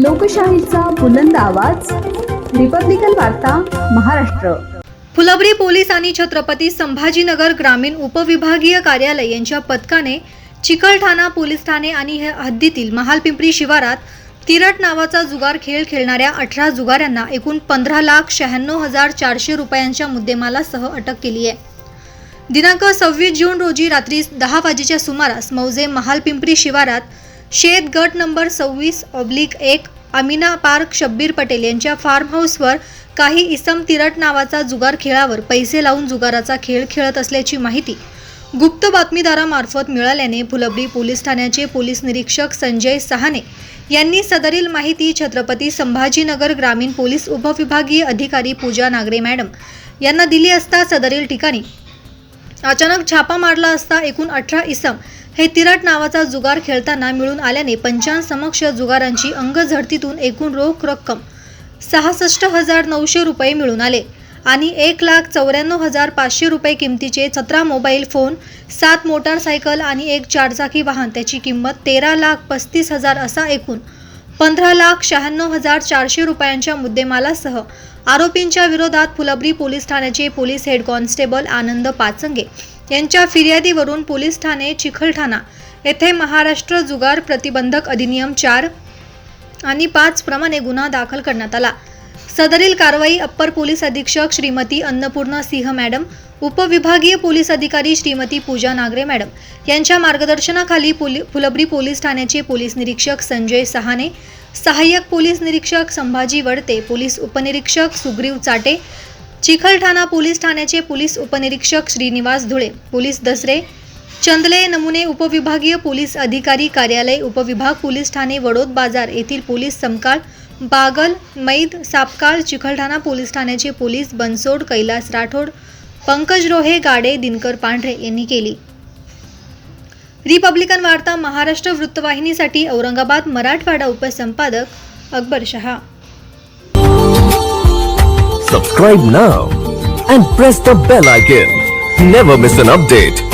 लोकशाहीचा बुलंद आवाज, रिपब्लिकन वार्ता महाराष्ट्र. फुलंब्री पोलीस आणि छत्रपती संभाजीनगर ग्रामीण उपविभागीय कार्यालय यांच्या पथकाने चिकलठाणा पोलीस ठाणे आणि हद्दीतील महालपिंपरी शिवारात तिरट नावाचा जुगार खेळ खेळणाऱ्या 18 जुगाऱ्यांना एकूण 15,96,400 रुपयांच्या मुद्देमालासह अटक केली आहे. दिनांक 26 जून रोजी रात्री 10 वाजेच्या सुमारास मौजे महालपिंपरी शिवारात शेत गट नंबर 26/1 अमिना पार्क शब्बीर पटेल यांच्या फार्म हाऊसवर काही इसम तिरट नावाचा जुगार खेळावर पैसे लावून जुगाराचा खेळ खेळत असल्याची माहिती गुप्त बातमीदारामार्फत मिळाल्याने फुलंब्री पोलीस ठाण्याचे पोलीस निरीक्षक संजय सहाने यांनी सदरील माहिती छत्रपती संभाजीनगर ग्रामीण पोलीस उपविभागीय अधिकारी पूजा नागरे मॅडम यांना दिली असता सदरील ठिकाणी अचानक छापा मारला असता एकूण 18 इसम हे तिरट नावाचा जुगार खेळताना मिळून आल्याने पंचांसमक्ष जुगारांची अंगझडतीतून एकूण रोख रक्कम 66,900 रुपये मिळून आले आणि 1,94,500 रुपये किमतीचे 17 मोबाईल फोन, 7 मोटारसायकल आणि एक चारचाकी वाहन त्याची किंमत 13,35,000 असा एकूण 15,96,400 रुपयांच्या मुद्देमालासह आरोपींच्या विरोधात फुलंब्री पोलीस ठाण्याचे पोलीस हेड कॉन्स्टेबल आनंद पाचंगे यांच्या फिर्यादीवरून पोलीस ठाणे चिकलठाणा येथे महाराष्ट्र जुगार प्रतिबंधक अधिनियम 4 आणि 5 प्रमाणे गुन्हा दाखल करण्यात आला. सदरील कारवाई अप्पर पोलीस अधीक्षक श्रीमती अन्नपूर्णा सिंह मॅडम, उपविभागीय पोलीस अधिकारी श्रीमती पूजा नागरे मॅडम यांच्या मार्गदर्शनाखाली फुलंब्री पोलीस ठाण्याचे पोलीस निरीक्षक संजय सहाने, सहाय्यक पोलीस निरीक्षक संभाजी वडते, पोलीस उपनिरीक्षक सुग्रीव चाटे, चिकलठाणा पोलीस ठाण्याचे पोलीस उपनिरीक्षक श्रीनिवास धुळे, पोलीस दसरे, चंदले नमुने उपविभागीय पोलीस अधिकारी कार्यालय उपविभाग पोलीस ठाणे वडोद बाजार येथील पोलीस समकाळ बागल मैद सापकाळ, चिकलठाणा पोलीस ठाण्याचे पोलीस बनसोड कैलास राठोड, पंकज रोहे गाडे, दिनकर पांढरे यांनी केली. रिपब्लिकन वार्ता Maharashtra वृत्तवाहिनीसाठी Aurangabad Marathwada उपसंपादक Akbar Shah. Subscribe now and press the bell icon. Never miss an update.